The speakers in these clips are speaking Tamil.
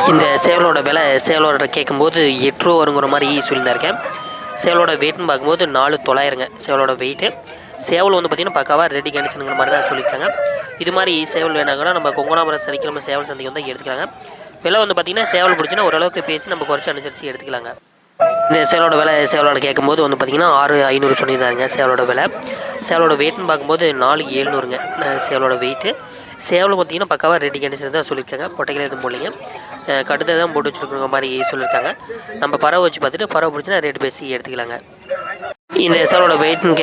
இந்த சேவலோட விலை சேவலோட கேட்கும்போது 8 ரூபா வருங்கிற மாதிரி சொல்லியிருந்திருக்கேன். சேவலோட வெயிட்னு பார்க்கும்போது 4,900ங்க சேவலோட வெயிட்டு. சேவல் வந்து பார்த்திங்கன்னா பக்காவாக ரெடி கண்டிஷனுங்கிற மாதிரி தான் சொல்லியிருக்காங்க. இது மாதிரி சேவல் வேணாங்கன்னா நம்ம கொங்கனாபுரம் சனிக்கிழமை சேவல் சந்தைக்கு வந்து எடுத்துக்கலாங்க. விலை வந்து பார்த்திங்கன்னா சேவல் பிடிச்சின்னா ஓரளவுக்கு பேசி நம்ம குறைச்சி அனுசரித்து எடுத்துக்கலாங்க. இந்த சேவலோட விலை சேவலோட கேட்கும்போது வந்து பார்த்திங்கன்னா 6,500 சொல்லியிருந்தாங்க சேவலோட விலை. சேவலோட வெயிட்னு பார்க்கும்போது 4,700ங்க சேவலோட வெயிட்டு. சேவலும் பார்த்திங்கன்னா பக்காவாக ரெடி கண்டிஷன் தான் சொல்லியிருக்காங்க. கொட்டைகளை எதுவும் போடலைங்க. கடுத்தை தான் போட்டு வச்சுருக்குற மாதிரி சொல்லியிருக்காங்க. நம்ம பறவை வச்சு பார்த்துட்டு பறவை பிடிச்சினா ரேட்டு பேசி எடுத்துக்கலாங்க. இந்த சேவலோட வெயிட்னு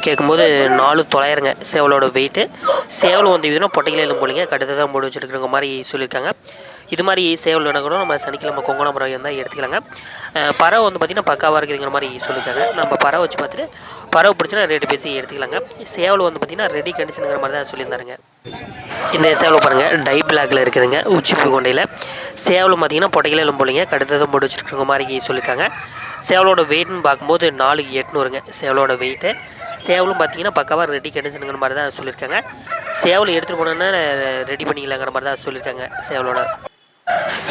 கேட்கும்போது 4,900ங்க சேவலோட வெயிட்டு. சேவல் வந்து இதுனா பொட்டைகளை எதுவும் போடலைங்க. கடுத்தை தான் போட்டு வச்சுருக்குற மாதிரி சொல்லியிருக்காங்க. இது மாதிரி சேவல் வேணா கூட நம்ம சனிக்கிழமை கொங்கனாபுரம் இருந்தால் எடுத்துக்கலாங்க. பறவை வந்து பார்த்திங்கன்னா பக்காவாக இருக்குதுங்கிற மாதிரி சொல்லியிருக்காங்க. நம்ம பறவை வச்சு பார்த்துட்டு பறவை பிடிச்சினா ரேட்டு பேசி எடுத்துக்கலாங்க. சேவல் வந்து பார்த்திங்கன்னா ரெடி கண்டிஷனுங்கிற மாதிரி தான் சொல்லியிருந்தாருங்க. இந்த சேவலை பாருங்கள் டை பிளாக்கில் இருக்குதுங்க உச்சிப்பு கொண்டையில். சேவலும் பார்த்திங்கன்னா பொட்டைகளை எல்லாம் போலிங்க கடுத்ததும் போட்டு வச்சுருக்குற மாதிரி சொல்லியிருக்காங்க. சேவலோட வெயிட்னு பார்க்கும்போது 4,800ங்க சேவலோட வெயிட்டு. சேவலும் பார்த்திங்கன்னா பக்காவாக ரெடி கண்டிஷனுங்கிற மாதிரி தான் சொல்லியிருக்காங்க. சேவல் எடுத்துகிட்டு போனோன்னா ரெடி பண்ணிக்கலாங்கிற மாதிரி தான் சொல்லியிருக்காங்க சேவலோட.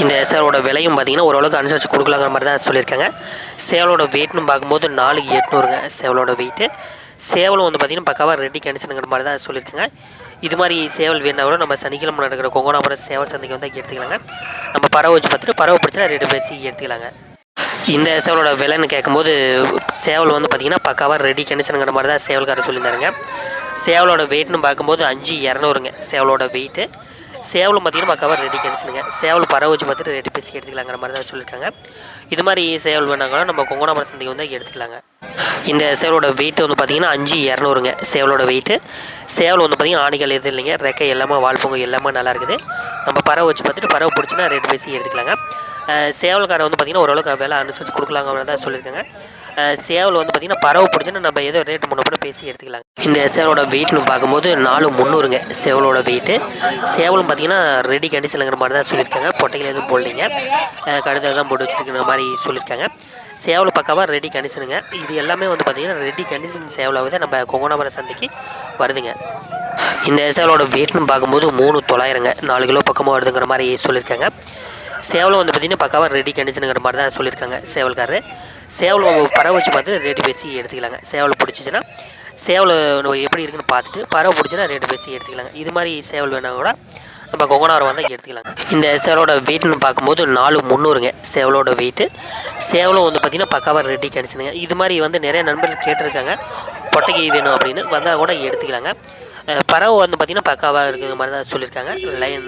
இந்த சேவலோட விலையும் பார்த்திங்கன்னா ஓரளவுக்கு அனுசரித்து கொடுக்கலாங்கிற மாதிரி தான் சொல்லியிருக்காங்க. சேவலோட வெயிட்னு பார்க்கும்போது 4,800ங்க சேவலோட வெயிட்டு. சேவலும் வந்து பார்த்திங்கன்னா பக்காவாக ரெடி கண்டிஷனுங்கிற மாதிரி தான் சொல்லியிருக்காங்க. இது மாதிரி சேவல் வேணா கூட நம்ம சனிக்கிழமை நடக்கிற கொங்கனாபுரம் சேவல் சந்தைக்கு வந்து எடுத்துக்கலாங்க. நம்ம பறவை வச்சு பார்த்துட்டு பறவை பிடிச்சா ரேட்டு பேசி எடுத்துக்கலாங்க. இந்த சேவலோட விலைன்னு கேட்கும்போது சேவல் வந்து பார்த்திங்கன்னா பக்காவாக ரெடி கண்டிஷனுங்கிற மாதிரி தான் சேவல்காரர் சொல்லியிருந்தாருங்க. சேவலோட வெயிட்னு பார்க்கும்போது 5,200ங்க சேவலோட வெயிட்டு. சேவலும் பார்த்திங்கன்னா பக்காவாக ரெடி கண்டிஷனுங்க. சேவல் பறவை வச்சு பார்த்துட்டு ரெடி பேசி எடுத்துக்கலாங்கிற மாதிரி தான் சொல்லியிருக்காங்க. இது மாதிரி சேவல் வேணாங்கன்னா நம்ம கொங்கனாபுரம் சந்தைக்கு வந்து எடுத்துக்கலாங்க. இந்த சேவலோட வெயிட் வந்து பார்த்திங்கன்னா 5,200ங்க சேவலோட வெயிட்டு. சேவல் வந்து பார்த்திங்கன்னா ஆணிகள் எதுவும் இல்லைங்க. ரெக்கை எல்லாமே வால்பொங்கு எல்லாமே நல்லா இருக்குது. நம்ம பறவை வச்சு பார்த்துட்டு பறவை பிடிச்சினா ரேட்டு பேசி எடுத்துக்கலாங்க. சேவல்காரை வந்து பார்த்திங்கன்னா ஓரளவுக்கு விலை அனுசரித்து கொடுக்கலாங்க தான் சொல்லியிருக்காங்க. சேவல் வந்து பார்த்திங்கன்னா பறவை பிடிச்சின்னா நம்ம ஏதோ ரேட்டு முன்னே பேசி எடுத்துக்கலாங்க. இந்த சேவலோட வெயிட்னு பார்க்கும்போது 4,300ங்க சேவலோட வெயிட்டு. சேவலும் பார்த்திங்கன்னா ரெடி கண்டிஷனுங்கிற மாதிரி தான் சொல்லியிருக்காங்க. பொட்டைகள் எதுவும் போடலைங்க. கழுதை தான் போட்டு வச்சுருக்கிற மாதிரி சொல்லியிருக்காங்க. சேவல் பக்காவாக ரெடி கண்டிஷனுங்க. இது எல்லாமே வந்து பார்த்திங்கன்னா ரெடி கண்டிஷன் சேவலாக தான் நம்ம கொங்கனாபுரம் சந்தைக்கு வருதுங்க. இந்த சேவலோட வெயிட்னு பார்க்கும்போது 3,900ங்க 4 கிலோ பக்கமாக வருதுங்கிற மாதிரி சொல்லியிருக்காங்க. சேவலும் வந்து பார்த்திங்கன்னா பக்காவாக ரெடி கண்டிஷனுங்கிற மாதிரி தான் சொல்லியிருக்காங்க சேவல்காரரு. சேவல் பறவை வச்சு பார்த்து ரேட்டு பேசி எடுத்துக்கலாங்க. சேவல் பிடிச்சிச்சின்னா சேவல் எப்படி இருக்குன்னு பார்த்துட்டு பறவை பிடிச்சின்னா ரேட்டு பேசி எடுத்துக்கலாங்க. இது மாதிரி சேவல் வேணால் கூட நம்ம கொங்கனாபுரம் வந்து எடுத்துக்கலாங்க. இந்த சேவலோட வெயிட்னு பார்க்கும்போது 4,300ங்க சேவலோட வெயிட்டு. சேவலும் வந்து பார்த்திங்கன்னா பக்காவாக ரெடி கண்டிஷனுங்க. இது மாதிரி வந்து நிறைய நண்பர்கள் கேட்டிருக்காங்க பொட்டைக்கு வேணும் அப்படின்னு வந்தால் கூட எடுத்துக்கலாங்க. பறவை வந்து பார்த்திங்கன்னா பக்காவாக இருக்கிற மாதிரி தான் சொல்லியிருக்காங்க.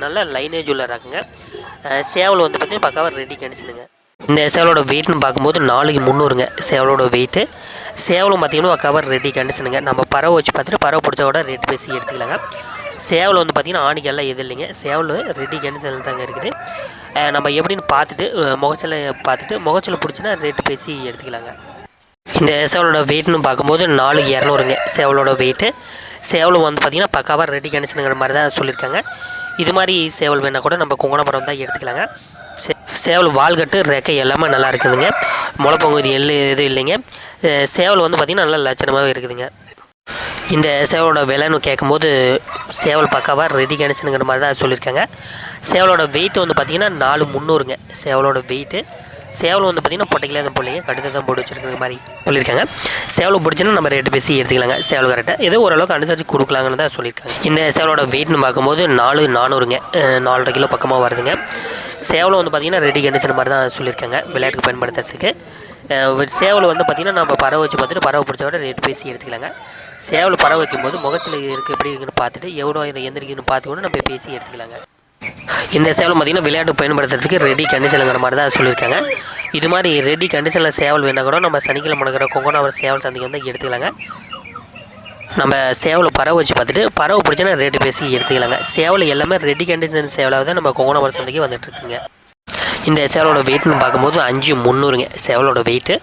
நல்ல லைனேஜ் உள்ள இருக்குங்க. சேவல் வந்து பார்த்திங்கன்னா பக்காவாக ரெடி கண்டிஷனுங்க. இந்த சேவலோட வெயிட்னு பார்க்கும்போது 4,300ங்க சேவலோட வெயிட்டு. சேவலும் பார்த்திங்கன்னா பக்காவாக ரெடி கண்டிஷனுங்க. நம்ம பறவை வச்சு பார்த்துட்டு பறவை பிடிச்சா கூட ரேட் பேசி எடுத்துக்கலாங்க. சேவல் வந்து பார்த்திங்கன்னா ஆணிக்கெல்லாம் எது இல்லைங்க. சேவல் ரெடி கண்டிஷனில் தாங்க இருக்குது. நம்ம எப்படின்னு பார்த்துட்டு முகச்சலை பிடிச்சினா ரேட்டு பேசி எடுத்துக்கலாங்க. இந்த சேவலோட வெயிட்னு பார்க்கும்போது 4,200ங்க சேவலோட வெயிட்டு. சேவலும் வந்து பார்த்திங்கன்னா பக்காவாக ரெடி கண்டிஷனுங்கிற மாதிரி தான் சொல்லியிருக்காங்க. இது மாதிரி சேவல் வேணால் கூட நம்ம கொங்கனாபுரம் தான் எடுத்துக்கலாங்க. சேவல் வால்கட்டு ரெக்கை எல்லாமே நல்லா இருக்குதுங்க. முளைப்பொங்கு இது எதுவும் இல்லைங்க. சேவல் வந்து பார்த்திங்கன்னா நல்லா லட்சணமாகவே இருக்குதுங்க. இந்த சேவலோட விலைன்னு கேட்கும்போது சேவல் பக்காவாக ரெடி கண்டிஷனுங்கிற மாதிரி தான் சொல்லியிருக்காங்க. சேவலோட வெயிட் வந்து பார்த்திங்கன்னா 4,300ங்க சேவலோட வெயிட்டு. சேவல் வந்து பார்த்திங்கன்னா பொட்டைகளே தான் போடலைங்க கடுத்தை தான் போட்டு வச்சுருக்கிற மாதிரி சொல்லியிருக்காங்க. சேவலை பிடிச்சின்னா நம்ம ரேட்டு பேசி எடுத்துக்கலாங்க. சேவல் கரெக்டாக ஏதோ ஓரளவுக்கு அனுசரித்து கொடுக்கலாங்கன்னு தான் சொல்லியிருக்காங்க. இந்த சேவலோட வெயிட்னு பார்க்கும்போது 4,400ங்க 4.5 கிலோ பக்கமாக வருதுங்க. சேவலை வந்து பார்த்திங்கன்னா ரெடி கண்டிஷன் மாதிரி தான் சொல்லியிருக்காங்க விளையாட்டுக்கு பயன்படுத்துறதுக்கு. சேவல் வந்து பார்த்திங்கன்னா நம்ம பறவை வச்சு பார்த்துட்டு பறவை பிடிச்ச விட ரேட்டு பேசி எடுத்துக்கலாங்க. சேவல் பறவை வைக்கும்போது முகச்சில் இருக்குது எப்படி இருக்குன்னு பார்த்துட்டு எவ்வளோ எந்திரிக்குன்னு பார்த்து கூட நம்ம பேசி எடுத்துக்கலாங்க. இந்த சேவல் பார்த்திங்கன்னா விளையாட்டு பயன்படுத்துறதுக்கு ரெடி கண்டிஷனுங்கிற மாதிரி தான் சொல்லியிருக்காங்க. இது மாதிரி ரெடி கண்டிஷனில் சேவல் வேணால் கூட நம்ம சனிக்கிழமை நடக்கிற கொங்கனாபுரம் சேவல் சந்தைக்கு வந்து எடுத்துக்கலாங்க. நம்ம சேவலை பறவை வச்சு பார்த்துட்டு பறவை பிடிச்சனா ரேட்டு பேசி எடுத்துக்கலாங்க. சேவல் எல்லாமே ரெடி கண்டிஷன் சேவலாக தான் நம்ம கொங்கனாபுரம் சந்தைக்கு வந்துட்டுருக்குங்க. இந்த சேவலோட வெயிட்னு பார்க்கும்போது 5,300ங்க சேவலோட வெயிட்டு.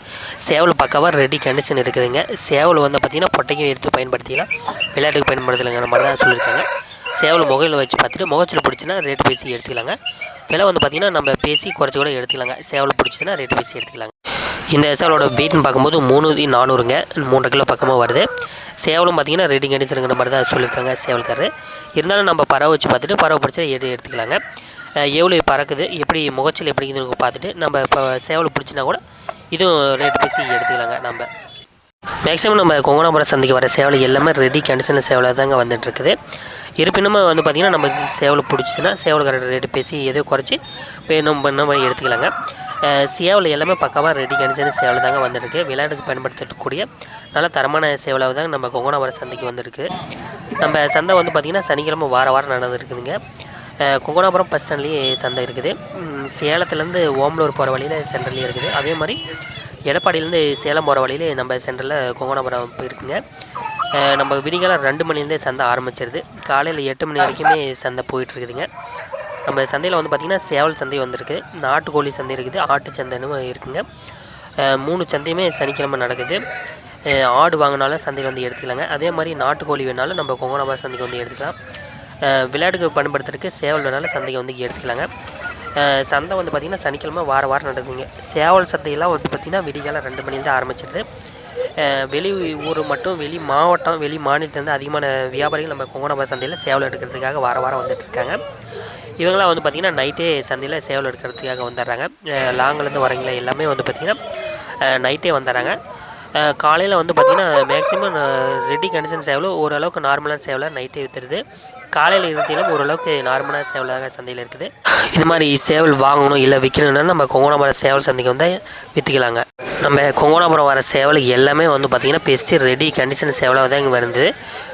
சேவல் பக்காவாக ரெடி கண்டிஷன் இருக்குதுங்க. சேவல் வந்து பார்த்திங்கன்னா பொட்டைக்கும் எடுத்து பயன்படுத்திக்கலாம் விளையாட்டுக்கு பயன்படுத்தலைங்கிற மாதிரி தான் சொல்லியிருக்காங்க. சேவல் முகையில் வச்சு பார்த்துட்டு முகச்சில் பிடிச்சினா ரேட்டு பேசி எடுத்துக்கலாங்க. விலை வந்து பார்த்திங்கன்னா நம்ம பேசி குறைச்சி கூட எடுத்துக்கலாங்க. சேவல் பிடிச்சின்னா ரேட்டு பேசி எடுத்துக்கலாங்க. இந்த சேவலோட வெயிட்னு பார்க்கும்போது 3,400ங்க 3 கிலோ பக்கமாக வருது. சேவலும் பார்த்திங்கன்னா ரெடி கண்டிஷனுங்கிற மாதிரி தான் சொல்லியிருக்காங்க சேவல்காரரு. இருந்தாலும் நம்ம பறவை வச்சு பார்த்துட்டு பறவை பிடிச்சா எடுத்துக்கலாங்க. எவ்வளோ பறக்குது, எப்படி முகச்சல் எப்படி இருக்குதுன்னு பார்த்துட்டு நம்ம இப்போ சேவல் பிடிச்சினா கூட இதுவும் ரேட் பேசி எடுத்துக்கலாங்க. நம்ம மேக்ஸிமம் நம்ம கொங்கனாபுரம் சந்தைக்கு வர சேவல் எல்லாமே ரெடி கண்டிஷனில் சேவலாக தாங்க வந்துட்டுருக்குது. இருப்பினும் வந்து பார்த்திங்கன்னா நம்ம சேவல் பிடிச்சிச்சின்னா சேவலுக்கு ரேட்டு பேசி எதோ குறைச்சி நம்ம எடுத்துக்கலாங்க. சேவல் எல்லாமே பக்காவாக ரெடி கண்டிஷன் சேவல் தாங்க வந்துருக்கு. விளையாட்டுக்கு பயன்படுத்தக்கூடிய நல்ல தரமான சேவலாக தாங்க நம்ம கொங்கனாபுரம் சந்தைக்கு வந்துருக்கு. நம்ம சந்தை வந்து பார்த்திங்கன்னா சனிக்கிழமை வாரம் நடந்துருக்குதுங்க. கொங்கனாபுரம் பஸ் ஸ்டாண்ட்லேயே சந்தை இருக்குது. சேலத்துலேருந்து ஓமலூர் போகிற வழியில் சென்ட்ரல்லே இருக்குது. அதே மாதிரி எடப்பாடியிலேருந்து சேலம் போகிற வழியிலே நம்ம சென்டரில் கொங்கனாபுரம் போயிருக்குங்க. நம்ம விடிகாலம் 2 மணிலேருந்தே சந்தை ஆரம்பிச்சிருது. காலையில் 8 மணி வரைக்குமே சந்தை போயிட்டுருக்குதுங்க. நம்ம சந்தையில் வந்து பார்த்திங்கன்னா சேவல் சந்தை வந்திருக்கு, நாட்டுக்கோழி சந்தை இருக்குது, ஆட்டு சந்தைன்னு இருக்குங்க. 3 சந்தையுமே சனிக்கிழமை நடக்குது. ஆடு வாங்கினாலும் சந்தையில் வந்து எடுத்துக்கலாங்க. அதே மாதிரி நாட்டுக்கோழி வேணாலும் நம்ம கொங்கனாபுரம் சந்தைக்கு வந்து எடுத்துக்கலாம். விளையாட்டுக்கு பயன்படுத்துறதுக்கு சேவல் வேணாலும் சந்தைக்கு வந்து எடுத்துக்கலாங்க. சந்தை வந்து பார்த்திங்கன்னா சனிக்கிழமை வாரம் நடக்குதுங்க. சேவல் சந்தையெல்லாம் வந்து பார்த்திங்கன்னா விடிகாலம் 2 மணிலேருந்து ஆரம்பிச்சிருது. வெளி ஊர் மட்டும் வெளி மாவட்டம் வெளி மாநிலத்துலேருந்து அதிகமான வியாபாரிகள் நம்ம கொங்கனாபுரம் சந்தையில் சேவல் எடுக்கிறதுக்காக வாரம் வந்துட்டுருக்காங்க. இவங்களாம் வந்து பார்த்திங்கன்னா நைட்டே சந்தையில் சேவல் எடுக்கிறதுக்காக வந்துடுறாங்க. லாங்கிலேருந்து வரவங்கள எல்லாமே வந்து பார்த்திங்கன்னா நைட்டே வந்துடுறாங்க. காலையில் வந்து பார்த்திங்கன்னா மேக்ஸிமம் ரெடி கண்டிஷன் சேவல் ஓரளவுக்கு நார்மலான சேவலாக நைட்டே விற்றுருது. காலையில் இருந்தீங்கன்னா ஓரளவுக்கு நார்மலான சேவலாக சந்தையில் இருக்குது. இது மாதிரி சேவல் வாங்கணும் இல்லை விற்கணுன்னா நம்ம கொங்கனாபுரம் சேவல் சந்தைக்கு வந்து விற்றுக்கலாங்க. நம்ம கொங்கனாபுரம் வர சேவல் எல்லாமே வந்து பார்த்திங்கன்னா பெஸ்ட்டு ரெடி கண்டிஷன் சேவலாக தான் இங்கே வருது.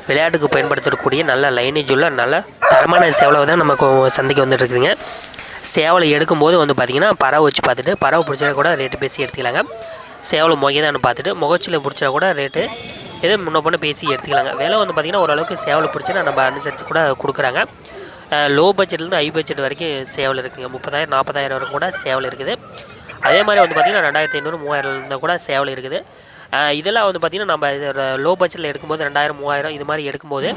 விளையாட்டுக்கு பயன்படுத்தக்கூடிய நல்ல லைனேஜ் உள்ள நல்ல தரமான சேவலாக தான் நம்ம சந்தைக்கு வந்துட்டு இருக்குதுங்க. சேவலை எடுக்கும்போது வந்து பார்த்திங்கன்னா பறவை வச்சு பார்த்துட்டு பறவை பிடிச்சா கூட ரேட்டு பேசி எடுத்துக்கலாங்க. சேவல் முகைதான்னு பார்த்துட்டு முகச்சில் பிடிச்சா கூட ரேட்டு எதோ முன்ன பண்ண பேசி எடுத்துக்கலாங்க. விலை வந்து பார்த்திங்கன்னா ஓரளவுக்கு சேவல் பிடிச்சினா நம்ம அனுசரித்து கூட கொடுக்குறாங்க. லோ பட்ஜெட்லேருந்து ஹை பட்ஜெட் வரைக்கும் சேவல் இருக்குதுங்க. 30,000 40,000 வரைக்கும் கூட சேவல் இருக்குது. அதே மாதிரி வந்து பார்த்திங்கன்னா 2,500 3,000 இருந்தால் கூட சேவல் இருக்குது. இதெல்லாம் வந்து பார்த்திங்கன்னா நம்ம லோ பட்ஜெட்டில் எடுக்கும்போது 2,000 3,000 இது மாதிரி எடுக்கும்போது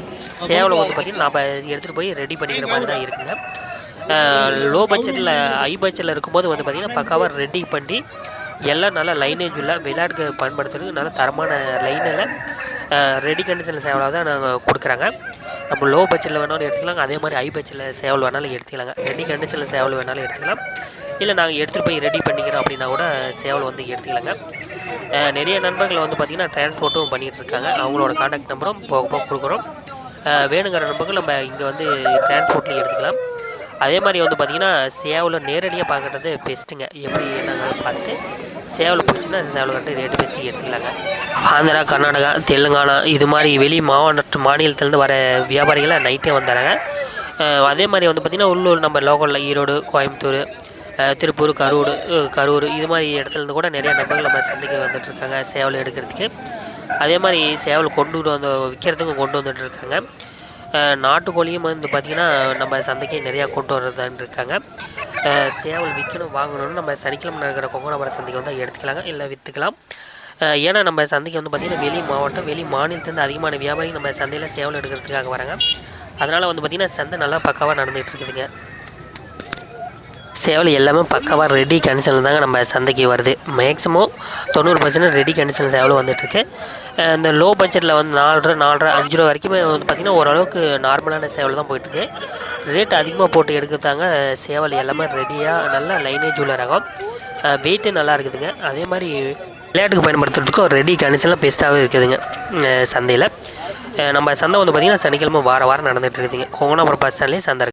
சேவலை வந்து பார்த்திங்கன்னா நம்ம எடுத்துகிட்டு போய் ரெடி பண்ணிக்கிற மாதிரி தான் இருக்குதுங்க. லோ பட்ஜெட்டில் ஹை பட்ஜெட்டில் இருக்கும்போது வந்து பார்த்திங்கன்னா பக்காவாக ரெடி பண்ணி எல்லாம் நல்லா லைனேஜ் உள்ள விளையாட்டுக்கு பயன்படுத்துறதுக்கு நல்ல தரமான லைனில் ரெடி கண்டிஷனில் சேவலாக தான் நாங்கள் கொடுக்குறாங்க. நம்ம லோ பட்ஜெட்டில் வேணாலும் எடுத்துக்கலாம், அதே மாதிரி ஹை பட்ஜெட்டில் சேவல் வேணாலும் எடுத்துக்கலாங்க. ரெடி கண்டிஷனில் சேவல் வேணாலும் எடுத்துக்கலாம், இல்லை நாங்கள் எடுத்துகிட்டு போய் ரெடி பண்ணிக்கிறோம் அப்படின்னா கூட சேவல் வந்து எடுத்துக்கலாங்க. நிறைய நண்பர்கள் வந்து பார்த்திங்கன்னா டிரான்ஸ்போர்ட்டும் பண்ணிகிட்ருக்காங்க. அவங்களோட கான்டாக்ட் நம்பரும் போக கொடுக்குறோம். வேணுங்கிற நம்பர்கள் நம்ம இங்கே வந்து டிரான்ஸ்போர்ட்லேயும் எடுத்துக்கலாம். அதே மாதிரி வந்து பார்த்திங்கன்னா சேவலை நேரடியாக பார்க்குறது பெஸ்ட்டுங்க. எப்படி நாங்கள் பார்த்துட்டு சேவலை பிடிச்சின்னா சேவலை கண்டு ரேட்டு பேசி எடுத்துக்கலாங்க. ஆந்திரா, கர்நாடகா, தெலுங்கானா இது மாதிரி வெளி மாநிலத்திலேருந்து வர வியாபாரிகளை நைட்டே வந்துடுறாங்க. அதே மாதிரி வந்து பார்த்திங்கன்னா உள்ளூர் நம்ம லோக்கலில் ஈரோடு, கோயம்புத்தூர், திருப்பூர், கரூர் இது மாதிரி இடத்துலேருந்து கூட நிறையா நபர்கள் நம்ம சந்தைக்கு வந்துட்டுருக்காங்க சேவல் எடுக்கிறதுக்கு. அதே மாதிரி சேவல் விற்கிறதுக்கும் கொண்டு வந்துட்டுருக்காங்க. நாட்டுக்கோழியும் வந்து பார்த்திங்கன்னா நம்ம சந்தைக்கு நிறையா கொண்டு வர்றதான்னு இருக்காங்க. சேவல் விற்கணும் வாங்கணும்னு நம்ம சனிக்கிழமை நடக்கிற கொங்கனாபுரம் சந்தைக்கு வந்து எடுத்துக்கலாங்க, இல்லை விற்றுக்கலாம். ஏன்னா நம்ம சந்தைக்கு வந்து பார்த்திங்கன்னா வெளி மாவட்டம் வெளி மாநிலத்துலேருந்து அதிகமான வியாபாரிகள் நம்ம சந்தையில் சேவல் எடுக்கிறதுக்காக வராங்க. அதனால் வந்து பார்த்திங்கன்னா சந்தை நல்லா பக்காவாக நடந்துகிட்டு இருக்குதுங்க. சேவல் எல்லாமே பக்காவாக ரெடி கண்டிஷனில் தாங்க நம்ம சந்தைக்கு வருது. மேக்ஸிமம் 90% ரெடி கண்டிஷனில் சேவலும் வந்துட்டுருக்கு. இந்த லோ பட்ஜெட்டில் வந்து 4.5 5 ரூபா வரைக்குமே வந்து பார்த்திங்கன்னா ஓரளவுக்கு நார்மலான சேவல் தான் போயிட்டுருக்கு. ரேட்டு அதிகமாக போட்டு எடுக்கிறதாங்க சேவல் எல்லாமே ரெடியாக நல்லா லைனேஜ் உள்ள ரகம், வெயிட்டு நல்லா இருக்குதுங்க. அதே மாதிரி விளையாட்டுக்கு பயன்படுத்துறதுக்கும் ரெடி கண்டிஷனில் பெஸ்ட்டாகவே இருக்குதுங்க சந்தையில். நம்ம சந்தை வந்து பார்த்திங்கன்னா சனிக்கிழமை வாரம் நடந்துகிட்டு இருக்குதுங்க. கொங்கனாபுரம் பஸ் ஸ்டாண்ட்லேயே சந்தை இருக்குது.